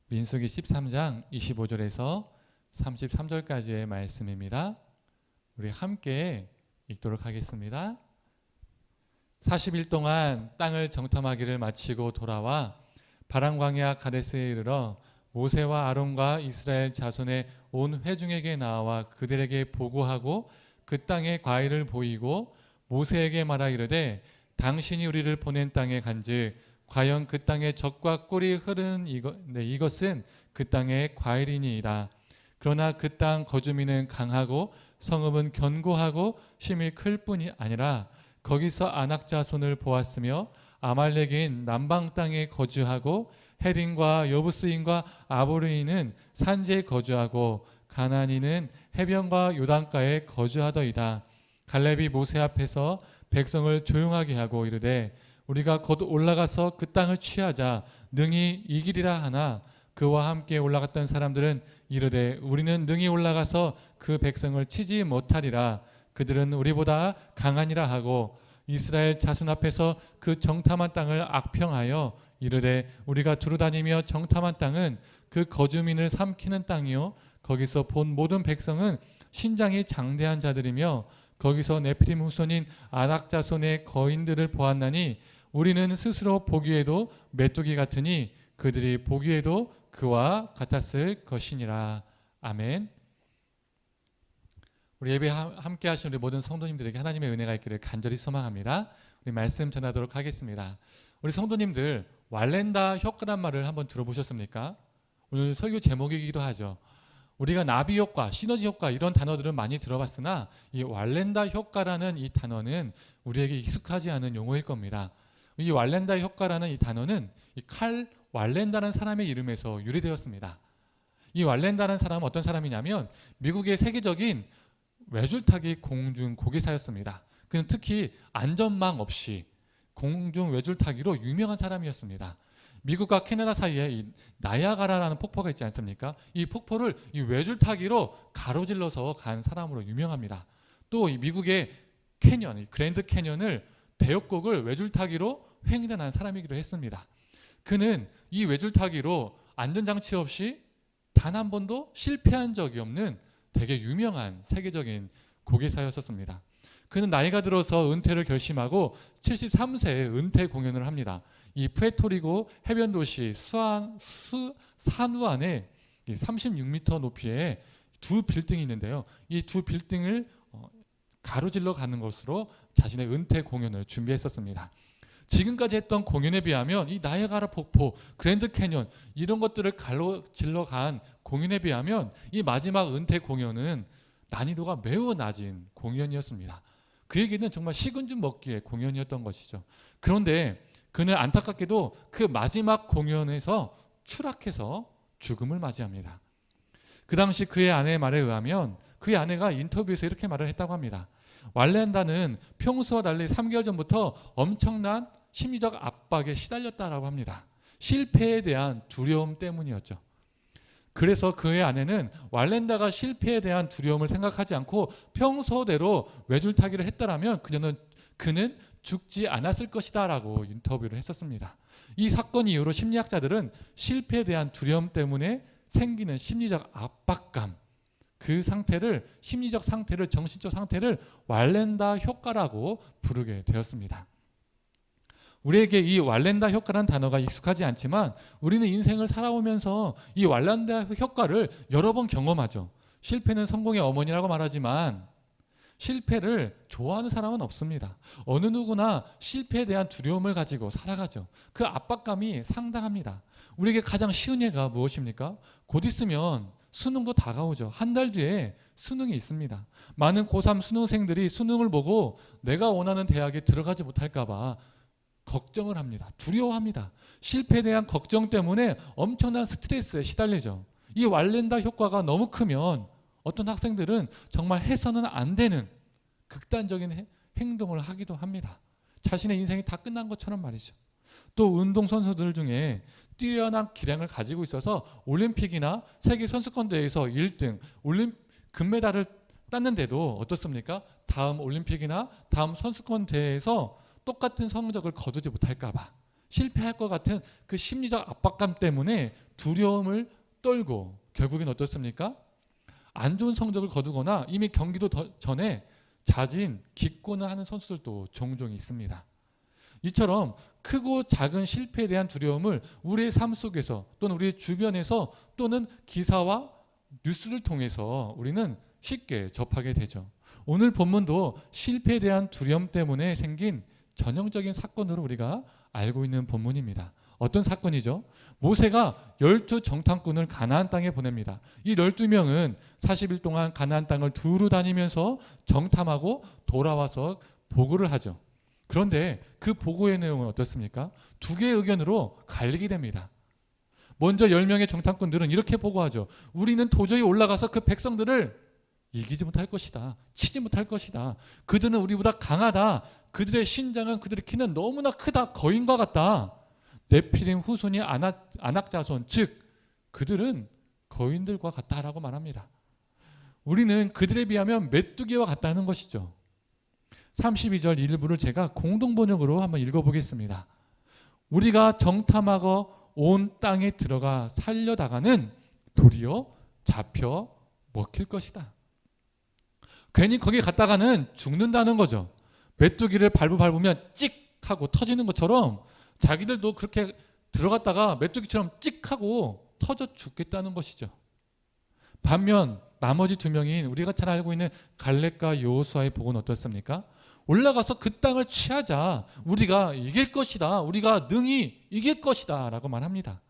민수기 13장 25절에서 33절까지의 말씀입니다. 우리 함께 읽도록 하겠습니다. 40일 동안 땅을 정탐하기를 마치고 돌아와 바람광야 가데스에 이르러 모세와 아론과 이스라엘 자손의 온 회중에게 나와 그들에게 보고하고 그 땅의 과일을 보이고 모세에게 말하 이르되 당신이 우리를 보낸 땅에 간즉 과연 그 땅에 젖과 꿀이 흐르는 이것은 그 땅의 과일이니이다. 그러나 그 땅 거주민은 강하고 성읍은 견고하고 힘이 클 뿐이 아니라 거기서 아낙 자손을 보았으며 아말렉인 남방 땅에 거주하고 헤린과 여부스인과 아모리인은 산지에 거주하고 가나안인은 해변과 요단가에 거주하더이다. 갈렙이 모세 앞에서 백성을 조용하게 하고 이르되 우리가 곧 올라가서 그 땅을 취하자 능히 이기리라 하나 그와 함께 올라갔던 사람들은 이르되 우리는 능히 올라가서 그 백성을 치지 못하리라. 그들은 우리보다 강하니라 하고 이스라엘 자손 앞에서 그 정탐한 땅을 악평하여 이르되 우리가 두루다니며 정탐한 땅은 그 거주민을 삼키는 땅이요 거기서 본 모든 백성은 신장이 장대한 자들이며 거기서 네피림 후손인 아낙 자손의 거인들을 보았나니 우리는 스스로 보기에도 메뚜기 같으니 그들이 보기에도 그와 같았을 것이니라. 아멘. 우리 예배 함께 하신 우리 모든 성도님들에게 하나님의 은혜가 있기를 간절히 소망합니다. 우리 말씀 전하도록 하겠습니다. 우리 성도님들 왈렌다 효과란 말을 한번 들어보셨습니까? 오늘 설교 제목이기도 하죠. 우리가 나비 효과, 시너지 효과 이런 단어들은 많이 들어봤으나 이 왈렌다 효과라는 이 단어는 우리에게 익숙하지 않은 용어일 겁니다. 이 왈렌다 효과라는 이 단어는 이 칼 왈렌다라는 사람의 이름에서 유래되었습니다. 이 왈렌다라는 사람은 어떤 사람이냐면 미국의 세계적인 외줄타기 공중 고개사였습니다. 그는 특히 안전망 없이 공중 외줄타기로 유명한 사람이었습니다. 미국과 캐나다 사이에 이 나야가라라는 폭포가 있지 않습니까? 이 폭포를 이 외줄타기로 가로질러서 간 사람으로 유명합니다. 또 이 미국의 캐년, 이 그랜드 캐년을 대역곡을 외줄타기로 횡단한 사람이기도 했습니다. 그는 이 외줄타기로 안전장치 없이 단 한 번도 실패한 적이 없는 되게 유명한 세계적인 고개사였었습니다. 그는 나이가 들어서 은퇴를 결심하고 73세에 은퇴 공연을 합니다. 이 푸에토리코 해변 도시 사누안에 36m 높이의 두 빌딩이 있는데요. 이 두 빌딩을 가로질러 가는 것으로 자신의 은퇴 공연을 준비했었습니다. 지금까지 했던 공연에 비하면 이 나이아가라 폭포, 그랜드 캐년 이런 것들을 가로질러 간 공연에 비하면 이 마지막 은퇴 공연은 난이도가 매우 낮은 공연이었습니다. 그에게는 정말 식은 죽 먹기의 공연이었던 것이죠. 그런데 그는 안타깝게도 그 마지막 공연에서 추락해서 죽음을 맞이합니다. 그 당시 그의 아내의 말에 의하면 그의 아내가 인터뷰에서 이렇게 말을 했다고 합니다. 왈렌다는 평소와 달리 3개월 전부터 엄청난 심리적 압박에 시달렸다라고 합니다. 실패에 대한 두려움 때문이었죠. 그래서 그의 아내는 왈렌다가 실패에 대한 두려움을 생각하지 않고 평소대로 외줄타기를 했다라면 그는 죽지 않았을 것이다 라고 인터뷰를 했었습니다. 이 사건 이후로 심리학자들은 실패에 대한 두려움 때문에 생기는 심리적 압박감, 그 상태를, 심리적 상태를, 정신적 상태를 왈렌다 효과라고 부르게 되었습니다. 우리에게 이 왈렌다 효과라는 단어가 익숙하지 않지만 우리는 인생을 살아오면서 이 왈렌다 효과를 여러 번 경험하죠. 실패는 성공의 어머니라고 말하지만 실패를 좋아하는 사람은 없습니다. 어느 누구나 실패에 대한 두려움을 가지고 살아가죠. 그 압박감이 상당합니다. 우리에게 가장 쉬운 예가 무엇입니까? 곧 있으면 수능도 다가오죠. 한 달 뒤에 수능이 있습니다. 많은 고3 수능생들이 수능을 보고 내가 원하는 대학에 들어가지 못할까 봐 걱정을 합니다. 두려워합니다. 실패에 대한 걱정 때문에 엄청난 스트레스에 시달리죠. 이 왈렌다 효과가 너무 크면 어떤 학생들은 정말 해서는 안 되는 극단적인 행동을 하기도 합니다. 자신의 인생이 다 끝난 것처럼 말이죠. 또 운동선수들 중에 뛰어난 기량을 가지고 있어서 올림픽이나 세계 선수권대회에서 1등, 금메달을 땄는데도 어떻습니까? 다음 올림픽이나 다음 선수권대회에서 똑같은 성적을 거두지 못할까 봐 실패할 것 같은 그 심리적 압박감 때문에 두려움을 떨고 결국엔 어떻습니까? 안 좋은 성적을 거두거나 이미 경기도 전에 자진 기권을 하는 선수들도 종종 있습니다. 이처럼 크고 작은 실패에 대한 두려움을 우리의 삶 속에서 또는 우리의 주변에서 또는 기사와 뉴스를 통해서 우리는 쉽게 접하게 되죠. 오늘 본문도 실패에 대한 두려움 때문에 생긴 전형적인 사건으로 우리가 알고 있는 본문입니다. 어떤 사건이죠? 모세가 12 정탐꾼을 가나안 땅에 보냅니다. 이 12명은 40일 동안 가나안 땅을 두루 다니면서 정탐하고 돌아와서 보고를 하죠. 그런데 그 보고의 내용은 어떻습니까? 두 개의 의견으로 갈리게 됩니다. 먼저 10명의 정탐꾼들은 이렇게 보고하죠. 우리는 도저히 올라가서 그 백성들을 이기지 못할 것이다. 치지 못할 것이다. 그들은 우리보다 강하다. 그들의 신장은 그들의 키는 너무나 크다. 거인과 같다. 네피림 후손이 아낙 자손, 즉 그들은 거인들과 같다라고 말합니다. 우리는 그들에 비하면 메뚜기와 같다는 것이죠. 32절 일부를 제가 공동 번역으로 한번 읽어보겠습니다. 우리가 정탐하고 온 땅에 들어가 살려다가는 도리어 잡혀 먹힐 것이다. 괜히 거기 갔다가는 죽는다는 거죠. 메뚜기를 밟으면 찍 하고 터지는 것처럼 자기들도 그렇게 들어갔다가 메뚜기처럼 찍 하고 터져 죽겠다는 것이죠. 반면 나머지 두 명인 우리가 잘 알고 있는 갈렙과 여호수아의 복은 어떻습니까? 올라가서 그 땅을 취하자. 우리가 이길 것이다. 우리가 능히 이길 것이다 라고 말합니다.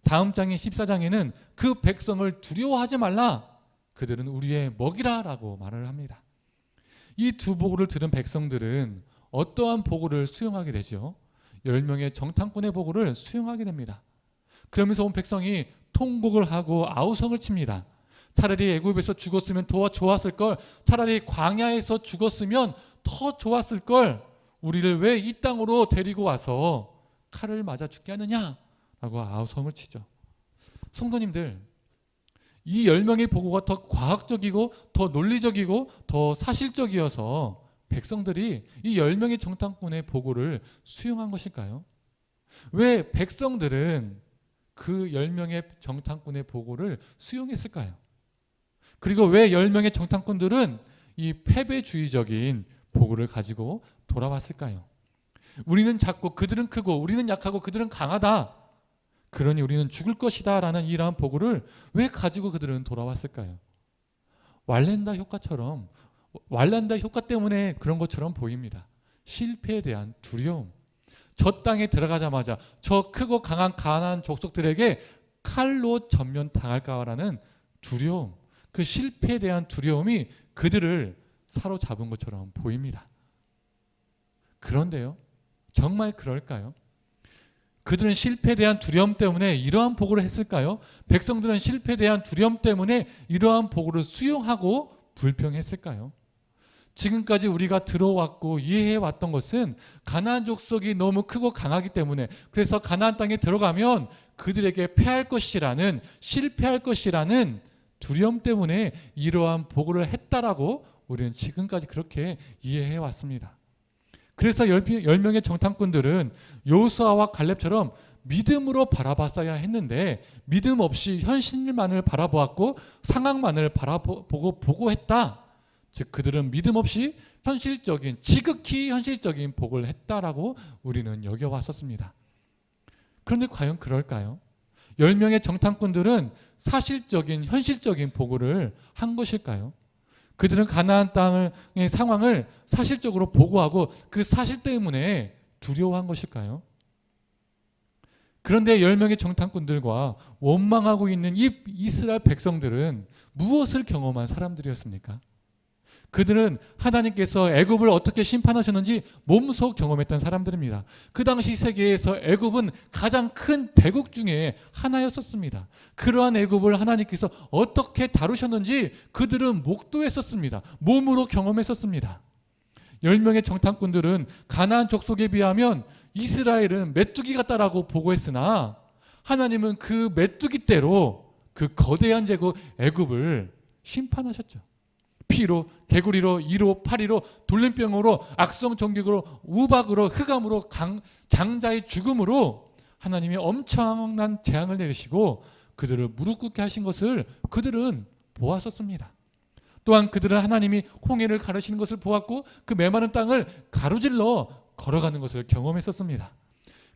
다음 장인 14장에는 그 백성을 두려워하지 말라. 그들은 우리의 먹이라 라고 말을 합니다. 이 두 보고를 들은 백성들은 어떠한 보고를 수용하게 되죠? 10명의 정탐꾼의 보고를 수용하게 됩니다. 그러면서 온 백성이 통곡을 하고 아우성을 칩니다. 차라리 애굽에서 죽었으면 더 좋았을 걸. 차라리 광야에서 죽었으면 더 좋았을 걸. 우리를 왜 이 땅으로 데리고 와서 칼을 맞아 죽게 하느냐 라고 아우성을 치죠. 성도님들, 이 10명의 보고가 더 과학적이고 더 논리적이고 더 사실적이어서 백성들이 이 10명의 정탐꾼의 보고를 수용한 것일까요? 왜 백성들은 그 10명의 정탐꾼의 보고를 수용했을까요? 그리고 왜 10명의 정탐꾼들은 이 패배주의적인 보고를 가지고 돌아왔을까요? 우리는 작고 그들은 크고 우리는 약하고 그들은 강하다. 그러니 우리는 죽을 것이다 라는 이러한 보고를 왜 가지고 그들은 돌아왔을까요? 왈렌다 효과 때문에 그런 것처럼 보입니다. 실패에 대한 두려움. 저 땅에 들어가자마자 저 크고 강한 가나안 족속들에게 칼로 전면당할까라는 두려움. 그 실패에 대한 두려움이 그들을 사로잡은 것처럼 보입니다. 그런데요, 정말 그럴까요? 그들은 실패에 대한 두려움 때문에 이러한 보고를 했을까요? 백성들은 실패에 대한 두려움 때문에 이러한 보고를 수용하고 불평했을까요? 지금까지 우리가 들어왔고 이해해왔던 것은 가나안 족속이 너무 크고 강하기 때문에, 그래서 가나안 땅에 들어가면 그들에게 패할 것이라는, 실패할 것이라는 두려움 때문에 이러한 보고를 했다라고 우리는 지금까지 그렇게 이해해왔습니다. 그래서 10명의 정탐꾼들은 여호수아와 갈렙처럼 믿음으로 바라봤어야 했는데 믿음 없이 현실만을 바라보았고 상황만을 바라보고 보고했다. 즉 그들은 믿음 없이 현실적인, 지극히 현실적인 보고를 했다라고 우리는 여겨왔었습니다. 그런데 과연 그럴까요? 10명의 정탐꾼들은 사실적인, 현실적인 보고를 한 것일까요? 그들은 가나안 땅의 상황을 사실적으로 보고하고 그 사실 때문에 두려워한 것일까요? 그런데 10명의 정탐꾼들과 원망하고 있는 이 이스라엘 백성들은 무엇을 경험한 사람들이었습니까? 그들은 하나님께서 애굽을 어떻게 심판하셨는지 몸소 경험했던 사람들입니다. 그 당시 세계에서 애굽은 가장 큰 대국 중에 하나였었습니다. 그러한 애굽을 하나님께서 어떻게 다루셨는지 그들은 목도했었습니다. 몸으로 경험했었습니다. 10명의 정탐꾼들은 가나안 족속에 비하면 이스라엘은 메뚜기 같다라고 보고했으나 하나님은 그 메뚜기대로 그 거대한 제국 애굽을 심판하셨죠. 피로, 개구리로, 이로, 파리로, 돌림병으로, 악성전기로, 우박으로, 흑암으로, 장자의 죽음으로 하나님이 엄청난 재앙을 내리시고 그들을 무릎 꿇게 하신 것을 그들은 보았었습니다. 또한 그들은 하나님이 홍해를 가르시는 것을 보았고 그 메마른 땅을 가로질러 걸어가는 것을 경험했었습니다.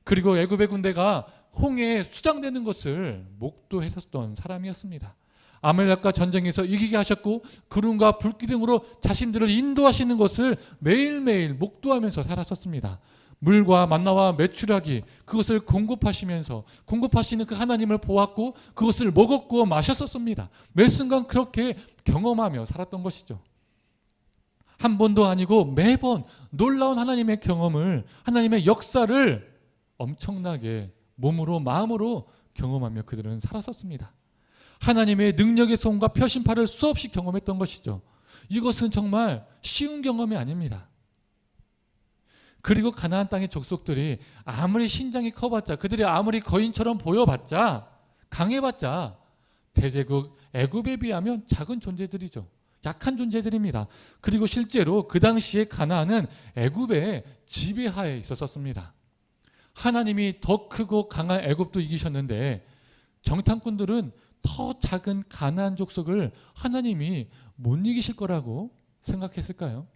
그리고 애굽의 군대가 홍해에 수장되는 것을 목도했었던 사람이었습니다. 아말렉과 전쟁에서 이기게 하셨고 구름과 불기둥으로 자신들을 인도하시는 것을 매일매일 목도하면서 살았었습니다. 물과 만나와 메추라기 그것을 공급하시면서 공급하시는 그 하나님을 보았고 그것을 먹었고 마셨었습니다. 매 순간 그렇게 경험하며 살았던 것이죠. 한 번도 아니고 매번 놀라운 하나님의 경험을, 하나님의 역사를 엄청나게 몸으로 마음으로 경험하며 그들은 살았었습니다. 하나님의 능력의 손과 표심팔을 수없이 경험했던 것이죠. 이것은 정말 쉬운 경험이 아닙니다. 그리고 가나안 땅의 족속들이 아무리 신장이 커봤자, 그들이 아무리 거인처럼 보여봤자, 강해봤자 대제국 애굽에 비하면 작은 존재들이죠. 약한 존재들입니다. 그리고 실제로 그 당시에 가나안은 애굽의 지배하에 있었습니다. 하나님이 더 크고 강한 애굽도 이기셨는데 정탐꾼들은 더 작은 가나안 족속을 하나님이 못 이기실 거라고 생각했을까요?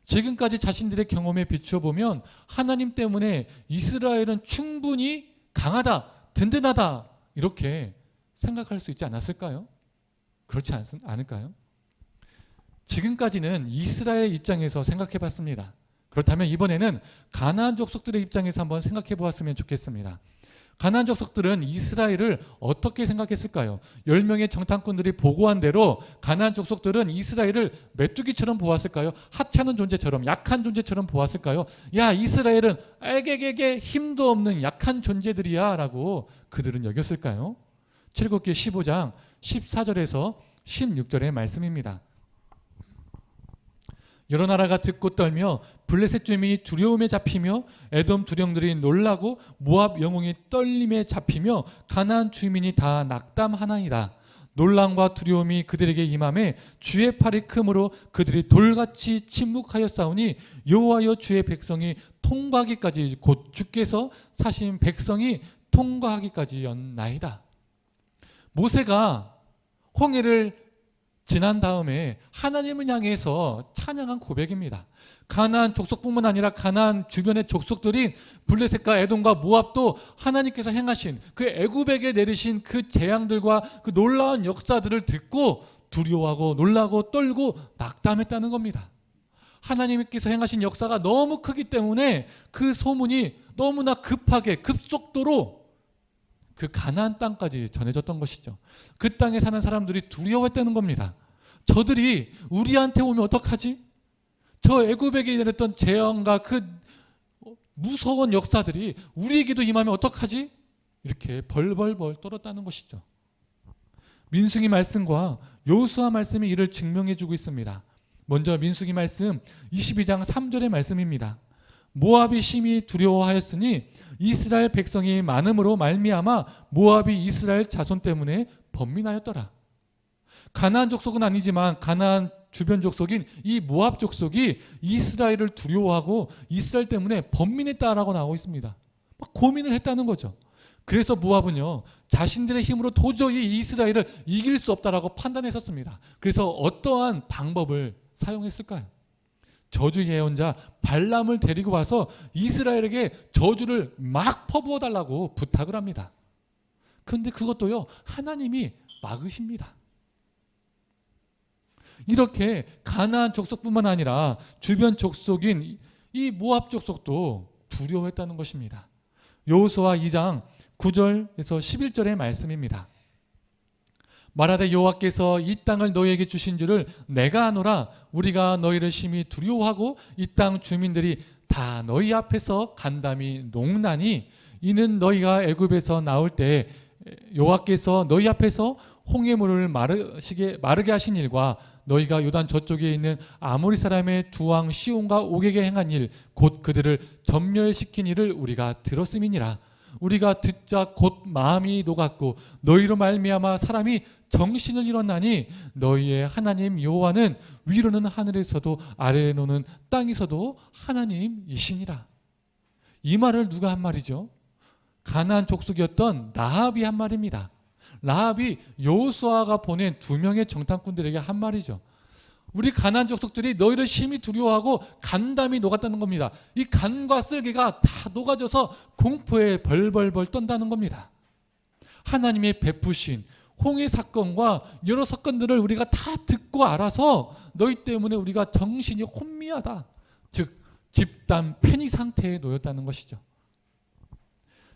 지금까지 자신들의 경험에 비추어 보면 하나님 때문에 이스라엘은 충분히 강하다, 든든하다 이렇게 생각할 수 있지 않았을까요? 그렇지 않을까요? 지금까지는 이스라엘 입장에서 생각해 봤습니다. 그렇다면 이번에는 가나안 족속들의 입장에서 한번 생각해 보았으면 좋겠습니다. 가나안 족속들은 이스라엘을 어떻게 생각했을까요? 10명의 정탐꾼들이 보고한 대로 가나안 족속들은 이스라엘을 메뚜기처럼 보았을까요? 하찮은 존재처럼, 약한 존재처럼 보았을까요? 야, 이스라엘은 에게게게 힘도 없는 약한 존재들이야 라고 그들은 여겼을까요? 출애굽기 15장 14절에서 16절의 말씀입니다. 여러 나라가 듣고 떨며 블레셋 주민이 두려움에 잡히며 에돔 두령들이 놀라고 모압 영웅이 떨림에 잡히며 가나안 주민이 다 낙담하나이다. 놀람과 두려움이 그들에게 임함에 주의 팔이 크므로 그들이 돌같이 침묵하였사오니 여호와여 주의 백성이 통과하기까지 곧 주께서 사신 백성이 통과하기까지였나이다. 모세가 홍해를 지난 다음에 하나님을 향해서 찬양한 고백입니다. 가나안 족속뿐만 아니라 가나안 주변의 족속들인 블레셋과 에돔과 모압도 하나님께서 행하신 그 애굽에게 내리신 그 재앙들과 그 놀라운 역사들을 듣고 두려워하고 놀라고 떨고 낙담했다는 겁니다. 하나님께서 행하신 역사가 너무 크기 때문에 그 소문이 너무나 급하게 급속도로 그 가나안 땅까지 전해졌던 것이죠. 그 땅에 사는 사람들이 두려워했다는 겁니다. 저들이 우리한테 오면 어떡하지? 저 애굽에게 내렸던 재앙과 그 무서운 역사들이 우리에게도 임하면 어떡하지? 이렇게 벌벌벌 떨었다는 것이죠. 민수기 말씀과 여호수아 말씀이 이를 증명해 주고 있습니다. 먼저 민수기 말씀 22장 3절의 말씀입니다. 모압이 심히 두려워하였으니 이스라엘 백성이 많음으로 말미암아 모압이 이스라엘 자손 때문에 번민하였더라. 가나안 족속은 아니지만 가나안 주변 족속인 이 모압 족속이 이스라엘을 두려워하고 이스라엘 때문에 번민했다라고 나오고 있습니다. 막 고민을 했다는 거죠. 그래서 모압은요 자신들의 힘으로 도저히 이스라엘을 이길 수 없다라고 판단했었습니다. 그래서 어떠한 방법을 사용했을까요? 저주 예언자 발람을 데리고 와서 이스라엘에게 저주를 막 퍼부어 달라고 부탁을 합니다. 그런데 그것도요 하나님이 막으십니다. 이렇게 가나안 족속뿐만 아니라 주변 족속인 이 모압 족속도 두려워했다는 것입니다. 여호수아 2장 9절에서 11절의 말씀입니다. 말하되 여호와께서 이 땅을 너희에게 주신 줄을 내가 아노라. 우리가 너희를 심히 두려워하고 이 땅 주민들이 다 너희 앞에서 간담이 녹나니 이는 너희가 애굽에서 나올 때 여호와께서 너희 앞에서 홍해물을 마르게 하신 일과 너희가 요단 저쪽에 있는 아모리 사람의 두 왕 시온과 옥에게 행한 일 곧 그들을 전멸시킨 일을 우리가 들었음이니라. 우리가 듣자 곧 마음이 녹았고 너희로 말미암아 사람이 정신을 잃었나니 너희의 하나님 여호와는 위로는 하늘에서도 아래로는 땅에서도 하나님이시니라. 이 말을 누가 한 말이죠? 가나안 족속이었던 라합이 한 말입니다. 라합이 여호수아가 보낸 2명의 정탐꾼들에게 한 말이죠. 우리 가나안 족속들이 너희를 심히 두려워하고 간담이 녹았다는 겁니다. 이 간과 쓸개가 다 녹아져서 공포에 벌벌벌 떤다는 겁니다. 하나님의 베푸신 홍해 사건과 여러 사건들을 우리가 다 듣고 알아서 너희 때문에 우리가 정신이 혼미하다. 즉 집단 패닉 상태에 놓였다는 것이죠.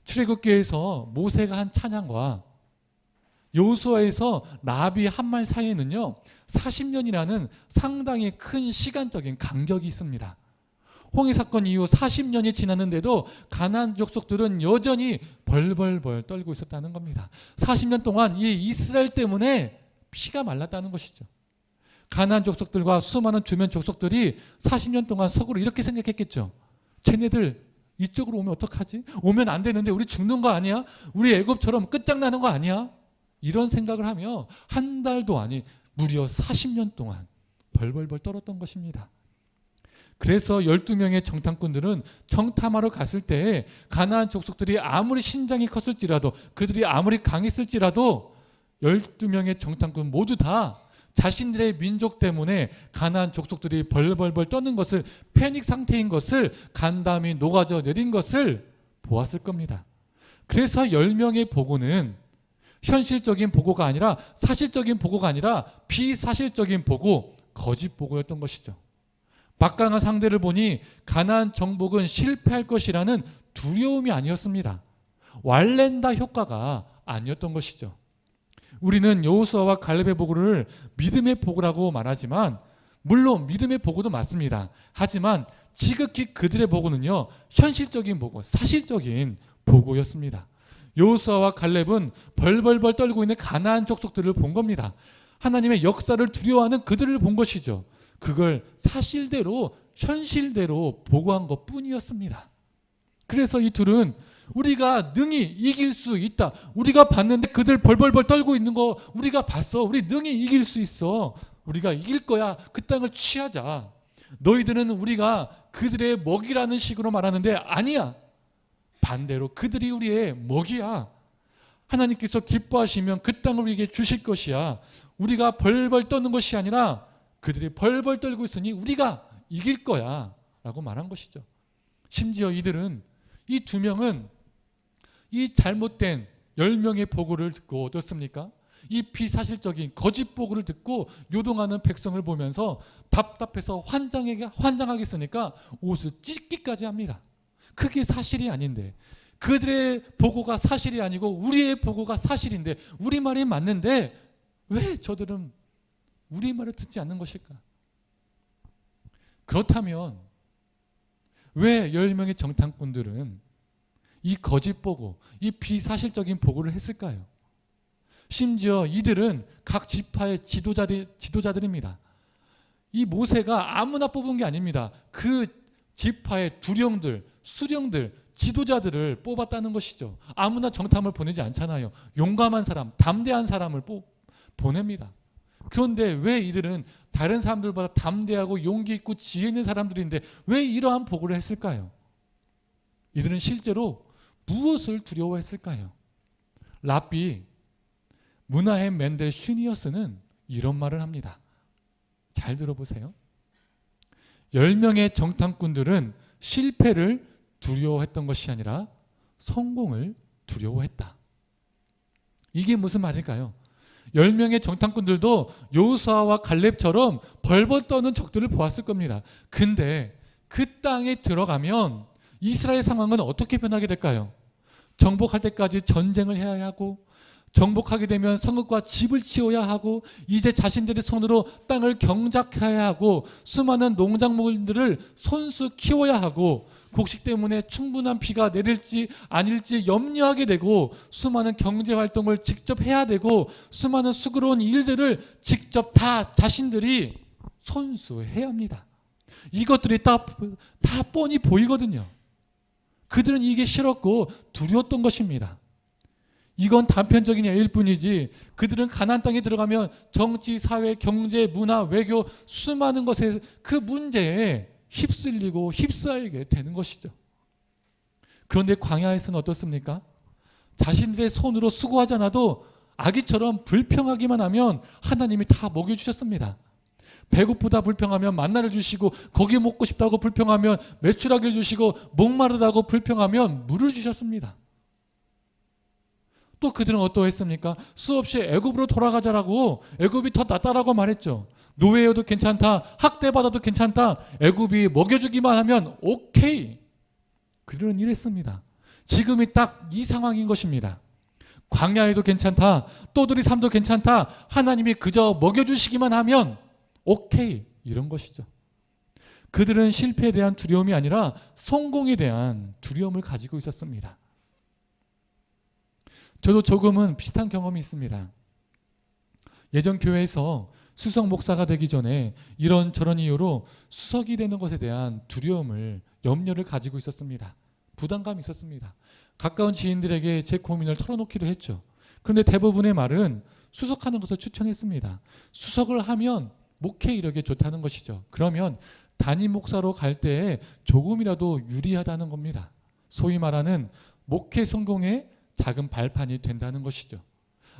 출애굽기에서 모세가 한 찬양과 여호수아에서 라합이 한 말 사이에는요 40년이라는 상당히 큰 시간적인 간격이 있습니다. 홍해 사건 이후 40년이 지났는데도 가나안 족속들은 여전히 벌벌벌 떨고 있었다는 겁니다. 40년 동안 이 이스라엘 때문에 피가 말랐다는 것이죠. 가나안 족속들과 수많은 주변 족속들이 40년 동안 서로 이렇게 생각했겠죠. 쟤네들 이쪽으로 오면 어떡하지? 오면 안 되는데 우리 죽는 거 아니야? 우리 애굽처럼 끝장나는 거 아니야? 이런 생각을 하며 한 달도 아닌 무려 40년 동안 벌벌벌 떨었던 것입니다. 그래서 12명의 정탐꾼들은 정탐하러 갔을 때 가나안 족속들이 아무리 신장이 컸을지라도 그들이 아무리 강했을지라도 12명의 정탐꾼 모두 다 자신들의 민족 때문에 가나안 족속들이 벌벌벌 떠는 것을 패닉 상태인 것을 간담이 녹아져 내린 것을 보았을 겁니다. 그래서 10명의 보고는 현실적인 보고가 아니라 사실적인 보고가 아니라 비사실적인 보고, 거짓 보고였던 것이죠. 막강한 상대를 보니 가나안 정복은 실패할 것이라는 두려움이 아니었습니다. 왈렌다 효과가 아니었던 것이죠. 우리는 여호수아와 갈렙의 보고를 믿음의 보고라고 말하지만 물론 믿음의 보고도 맞습니다. 하지만 지극히 그들의 보고는요 현실적인 보고, 사실적인 보고였습니다. 여호수아와 갈렙은 벌벌벌 떨고 있는 가나안 족속들을 본 겁니다. 하나님의 역사를 두려워하는 그들을 본 것이죠. 그걸 사실대로 현실대로 보고한 것뿐이었습니다. 그래서 이 둘은 우리가 능히 이길 수 있다. 우리가 봤는데 그들 벌벌벌 떨고 있는 거 우리가 봤어. 우리 능히 이길 수 있어. 우리가 이길 거야. 그 땅을 취하자. 너희들은 우리가 그들의 먹이라는 식으로 말하는데 아니야. 반대로 그들이 우리의 먹이야. 하나님께서 기뻐하시면 그 땅을 우리에게 주실 것이야. 우리가 벌벌 떠는 것이 아니라 그들이 벌벌 떨고 있으니 우리가 이길 거야 라고 말한 것이죠. 심지어 이들은, 이 2명은 이 잘못된 10명의 보고를 듣고 어떻습니까? 이 비사실적인 거짓 보고를 듣고 요동하는 백성을 보면서 답답해서 환장하겠으니까 옷을 찢기까지 합니다. 그게 사실이 아닌데, 그들의 보고가 사실이 아니고 우리의 보고가 사실인데, 우리 말이 맞는데 왜 저들은 우리 말을 듣지 않는 것일까? 그렇다면 왜 10명의 정탐꾼들은 이 거짓 보고, 이 비사실적인 보고를 했을까요? 심지어 이들은 각 지파의 지도자들입니다. 이 모세가 아무나 뽑은 게 아닙니다. 그 지파의 두령들, 수령들, 지도자들을 뽑았다는 것이죠. 아무나 정탐을 보내지 않잖아요. 용감한 사람, 담대한 사람을 보냅니다. 그런데 왜 이들은 다른 사람들보다 담대하고 용기 있고 지혜 있는 사람들인데 왜 이러한 보고를 했을까요? 이들은 실제로 무엇을 두려워했을까요? 랍비 문하햄 멘델 슈니어스는 이런 말을 합니다. 잘 들어보세요. 10명의 정탐꾼들은 실패를 두려워했던 것이 아니라 성공을 두려워했다. 이게 무슨 말일까요? 10명의 정탐꾼들도 여호수아와 갈렙처럼 벌벌 떠는 적들을 보았을 겁니다. 근데 그 땅에 들어가면 이스라엘 상황은 어떻게 변하게 될까요? 정복할 때까지 전쟁을 해야 하고, 정복하게 되면 성읍과 집을 지어야 하고, 이제 자신들의 손으로 땅을 경작해야 하고, 수많은 농작물들을 손수 키워야 하고, 곡식 때문에 충분한 비가 내릴지 아닐지 염려하게 되고, 수많은 경제활동을 직접 해야 되고, 수많은 수고로운 일들을 직접 다 자신들이 손수해야 합니다. 이것들이 다 뻔히 보이거든요. 그들은 이게 싫었고 두려웠던 것입니다. 이건 단편적인 예일 뿐이지 그들은 가나안 땅에 들어가면 정치, 사회, 경제, 문화, 외교 수많은 것에 그 문제에 휩쓸리고 휩싸이게 되는 것이죠. 그런데 광야에서는 어떻습니까? 자신들의 손으로 수고하지 않아도 아기처럼 불평하기만 하면 하나님이 다 먹여주셨습니다. 배고프다 불평하면 만나를 주시고, 고기 먹고 싶다고 불평하면 메추라기를 주시고, 목마르다고 불평하면 물을 주셨습니다. 또 그들은 어떠했습니까? 수없이 애굽으로 돌아가자라고, 애굽이 더 낫다라고 말했죠. 노예여도 괜찮다, 학대받아도 괜찮다, 애굽이 먹여주기만 하면 오케이. 그들은 이랬습니다. 지금이 딱 이 상황인 것입니다. 광야에도 괜찮다, 또들이 삶도 괜찮다, 하나님이 그저 먹여주시기만 하면 오케이, 이런 것이죠. 그들은 실패에 대한 두려움이 아니라 성공에 대한 두려움을 가지고 있었습니다. 저도 조금은 비슷한 경험이 있습니다. 예전 교회에서 수석 목사가 되기 전에 이런저런 이유로 수석이 되는 것에 대한 두려움을, 염려를 가지고 있었습니다. 부담감이 있었습니다. 가까운 지인들에게 제 고민을 털어놓기도 했죠. 그런데 대부분의 말은 수석하는 것을 추천했습니다. 수석을 하면 목회 이력에 좋다는 것이죠. 그러면 담임 목사로 갈 때에 조금이라도 유리하다는 겁니다. 소위 말하는 목회 성공의 작은 발판이 된다는 것이죠.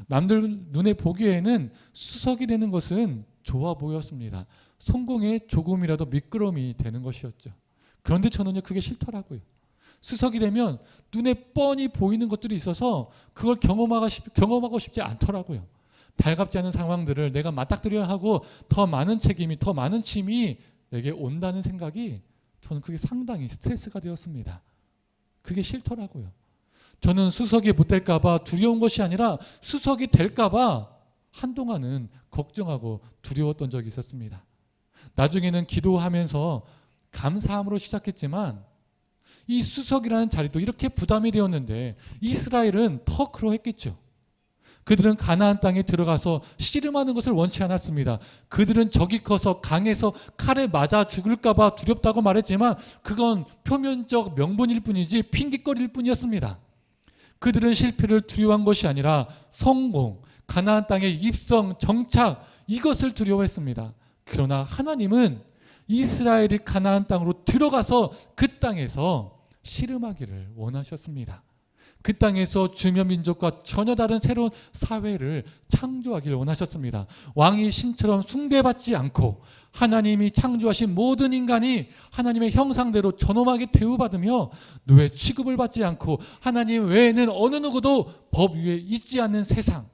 남들 눈에 보기에는 수석이 되는 것은 좋아 보였습니다. 성공에 조금이라도 미끄럼이 되는 것이었죠. 그런데 저는요, 그게 싫더라고요. 수석이 되면 눈에 뻔히 보이는 것들이 있어서 그걸 경험하고 싶지 않더라고요. 달갑지 않은 상황들을 내가 맞닥뜨려야 하고 더 많은 책임이, 더 많은 짐이 내게 온다는 생각이, 저는 그게 상당히 스트레스가 되었습니다. 그게 싫더라고요. 저는 수석이 못 될까 봐 두려운 것이 아니라 수석이 될까 봐 한동안은 걱정하고 두려웠던 적이 있었습니다. 나중에는 기도하면서 감사함으로 시작했지만 이 수석이라는 자리도 이렇게 부담이 되었는데 이스라엘은 더 그러했겠죠. 그들은 가나안 땅에 들어가서 씨름하는 것을 원치 않았습니다. 그들은 적이 커서 강에서 칼에 맞아 죽을까 봐 두렵다고 말했지만 그건 표면적 명분일 뿐이지 핑계거리일 뿐이었습니다. 그들은 실패를 두려워한 것이 아니라 성공, 가나안 땅의 입성, 정착, 이것을 두려워했습니다. 그러나 하나님은 이스라엘이 가나안 땅으로 들어가서 그 땅에서 씨름하기를 원하셨습니다. 그 땅에서 주변 민족과 전혀 다른 새로운 사회를 창조하기를 원하셨습니다. 왕이 신처럼 숭배받지 않고 하나님이 창조하신 모든 인간이 하나님의 형상대로 존엄하게 대우받으며 노예 취급을 받지 않고 하나님 외에는 어느 누구도 법 위에 있지 않는 세상,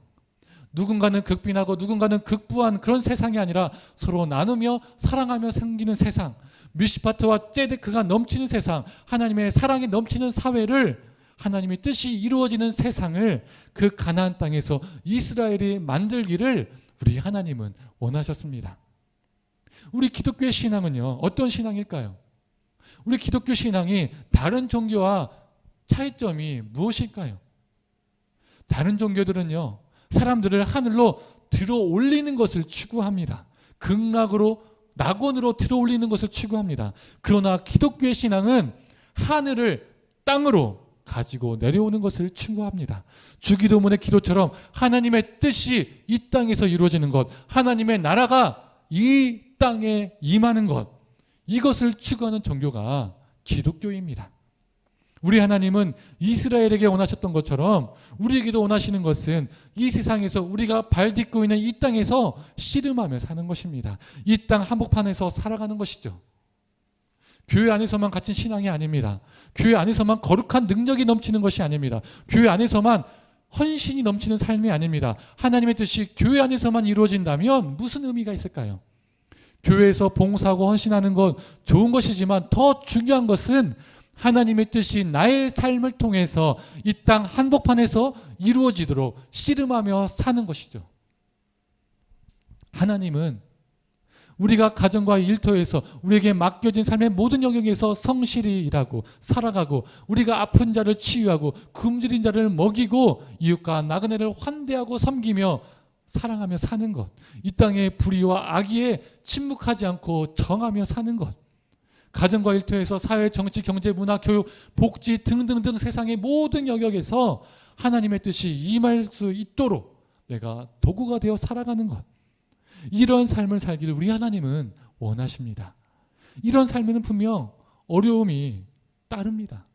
누군가는 극빈하고 누군가는 극부한 그런 세상이 아니라 서로 나누며 사랑하며 생기는 세상, 미시파트와 ጼ데크가 넘치는 세상, 하나님의 사랑이 넘치는 사회를, 하나님의 뜻이 이루어지는 세상을 그 가나안 땅에서 이스라엘이 만들기를 우리 하나님은 원하셨습니다. 우리 기독교의 신앙은요, 어떤 신앙일까요? 우리 기독교 신앙이 다른 종교와 차이점이 무엇일까요? 다른 종교들은요, 사람들을 하늘로 들어 올리는 것을 추구합니다. 극락으로, 낙원으로 들어 올리는 것을 추구합니다. 그러나 기독교의 신앙은 하늘을 땅으로 가지고 내려오는 것을 추구합니다. 주기도문의 기도처럼 하나님의 뜻이 이 땅에서 이루어지는 것, 하나님의 나라가 이 땅에 임하는 것, 이것을 추구하는 종교가 기독교입니다. 우리 하나님은 이스라엘에게 원하셨던 것처럼 우리에게도 원하시는 것은 이 세상에서 우리가 발 딛고 있는 이 땅에서 씨름하며 사는 것입니다. 이 땅 한복판에서 살아가는 것이죠. 교회 안에서만 갇힌 신앙이 아닙니다. 교회 안에서만 거룩한 능력이 넘치는 것이 아닙니다. 교회 안에서만 헌신이 넘치는 삶이 아닙니다. 하나님의 뜻이 교회 안에서만 이루어진다면 무슨 의미가 있을까요? 교회에서 봉사하고 헌신하는 건 좋은 것이지만 더 중요한 것은 하나님의 뜻이 나의 삶을 통해서 이 땅 한복판에서 이루어지도록 씨름하며 사는 것이죠. 하나님은 우리가 가정과 일터에서 우리에게 맡겨진 삶의 모든 영역에서 성실히 일하고 살아가고, 우리가 아픈 자를 치유하고 굶주린 자를 먹이고 이웃과 나그네를 환대하고 섬기며 사랑하며 사는 것, 이 땅의 불의와 악의에 침묵하지 않고 정하며 사는 것, 가정과 일터에서 사회, 정치, 경제, 문화, 교육, 복지 등등등 세상의 모든 영역에서 하나님의 뜻이 임할 수 있도록 내가 도구가 되어 살아가는 것. 이런 삶을 살기를 우리 하나님은 원하십니다. 이런 삶에는 분명 어려움이 따릅니다.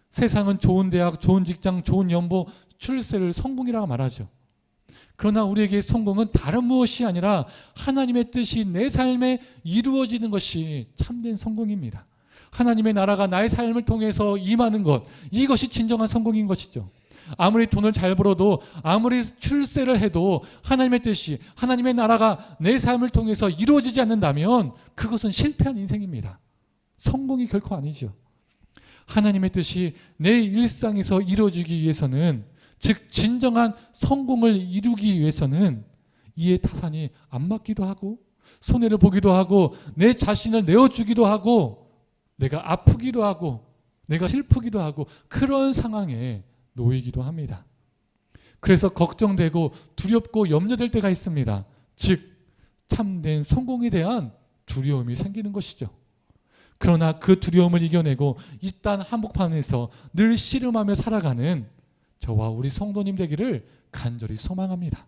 세상은 좋은 대학, 좋은 직장, 좋은 연봉, 출세를 성공이라고 말하죠. 그러나 우리에게 성공은 다른 무엇이 아니라 하나님의 뜻이 내 삶에 이루어지는 것이 참된 성공입니다. 하나님의 나라가 나의 삶을 통해서 임하는 것, 이것이 진정한 성공인 것이죠. 아무리 돈을 잘 벌어도, 아무리 출세를 해도 하나님의 뜻이, 하나님의 나라가 내 삶을 통해서 이루어지지 않는다면 그것은 실패한 인생입니다. 성공이 결코 아니죠. 하나님의 뜻이 내 일상에서 이루어지기 위해서는, 즉 진정한 성공을 이루기 위해서는 이에 타산이 안 맞기도 하고, 손해를 보기도 하고, 내 자신을 내어주기도 하고, 내가 아프기도 하고, 내가 슬프기도 하고, 그런 상황에 놓이기도 합니다. 그래서 걱정되고 두렵고 염려될 때가 있습니다. 즉 참된 성공에 대한 두려움이 생기는 것이죠. 그러나 그 두려움을 이겨내고 이 땅 한복판에서 늘 씨름하며 살아가는 저와 우리 성도님 되기를 간절히 소망합니다.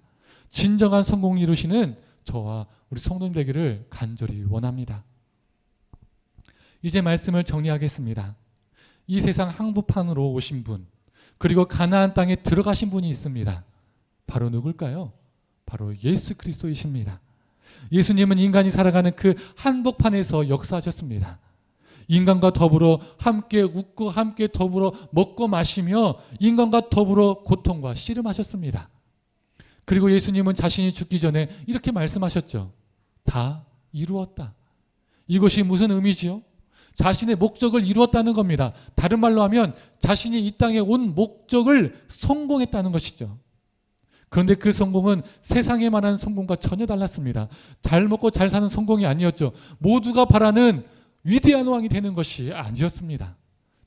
진정한 성공을 이루시는 저와 우리 성도님 되기를 간절히 원합니다. 이제 말씀을 정리하겠습니다. 이 세상 한복판으로 오신 분, 그리고 가나안 땅에 들어가신 분이 있습니다. 바로 누굴까요? 바로 예수 그리스도이십니다. 예수님은 인간이 살아가는 그 한복판에서 역사하셨습니다. 인간과 더불어 함께 웃고 함께 더불어 먹고 마시며 인간과 더불어 고통과 씨름하셨습니다. 그리고 예수님은 자신이 죽기 전에 이렇게 말씀하셨죠. 다 이루었다. 이것이 무슨 의미지요? 자신의 목적을 이루었다는 겁니다. 다른 말로 하면 자신이 이 땅에 온 목적을 성공했다는 것이죠. 그런데 그 성공은 세상에 말하는 성공과 전혀 달랐습니다. 잘 먹고 잘 사는 성공이 아니었죠. 모두가 바라는 위대한 왕이 되는 것이 아니었습니다.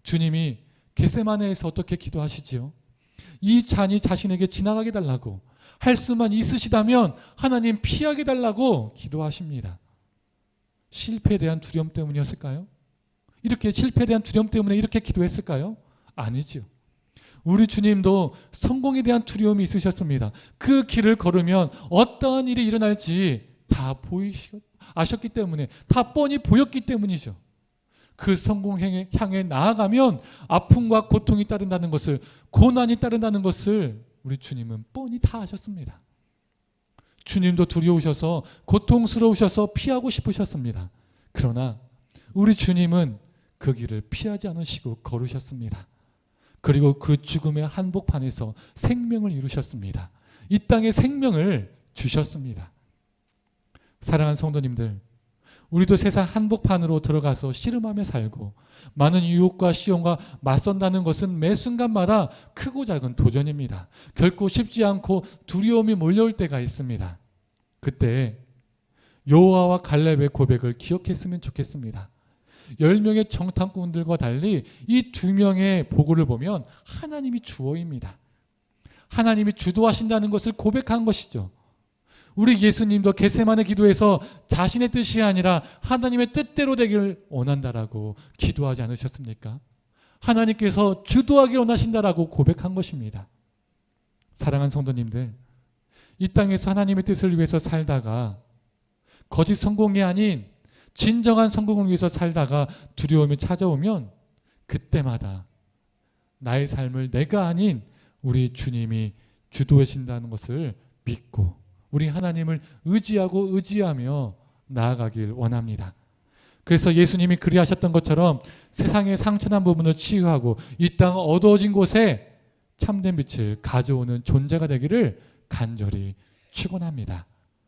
주님이 겟세마네에서 어떻게 기도하시지요? 이 잔이 자신에게 지나가게 달라고, 할 수만 있으시다면 하나님 피하게 달라고 기도하십니다. 실패에 대한 두려움 때문이었을까요? 이렇게 실패에 대한 두려움 때문에 이렇게 기도했을까요? 아니죠. 우리 주님도 성공에 대한 두려움이 있으셨습니다. 그 길을 걸으면 어떠한 일이 일어날지 다 아셨기 때문에, 다 뻔히 보였기 때문이죠. 그 성공을 향해 나아가면 아픔과 고통이 따른다는 것을, 고난이 따른다는 것을 우리 주님은 뻔히 다 아셨습니다. 주님도 두려우셔서 고통스러우셔서 피하고 싶으셨습니다. 그러나 우리 주님은 그 길을 피하지 않으시고 걸으셨습니다. 그리고 그 죽음의 한복판에서 생명을 이루셨습니다. 이 땅에 생명을 주셨습니다. 사랑하는 성도님들, 우리도 세상 한복판으로 들어가서 씨름하며 살고 많은 유혹과 시험과 맞선다는 것은 매 순간마다 크고 작은 도전입니다. 결코 쉽지 않고 두려움이 몰려올 때가 있습니다. 그때 여호와와 갈렙의 고백을 기억했으면 좋겠습니다. 10명의 정탐꾼들과 달리 이 2명의 보고를 보면 하나님이 주어입니다. 하나님이 주도하신다는 것을 고백한 것이죠. 우리 예수님도 겟세마네 기도에서 자신의 뜻이 아니라 하나님의 뜻대로 되기를 원한다라고 기도하지 않으셨습니까? 하나님께서 주도하기를 원하신다라고 고백한 것입니다. 사랑하는 성도님들, 이 땅에서 하나님의 뜻을 위해서 살다가 거짓 성공이 아닌 진정한 성공을 위해서 살다가 두려움이 찾아오면 그때마다 나의 삶을 내가 아닌 우리 주님이 주도해 주신다는 것을 믿고 우리 하나님을 의지하며 나아가길 원합니다. 그래서 예수님이 그리하셨던 것처럼 세상의 상처난 부분을 치유하고 이 땅 어두워진 곳에 참된 빛을 가져오는 존재가 되기를 간절히 축원합니다.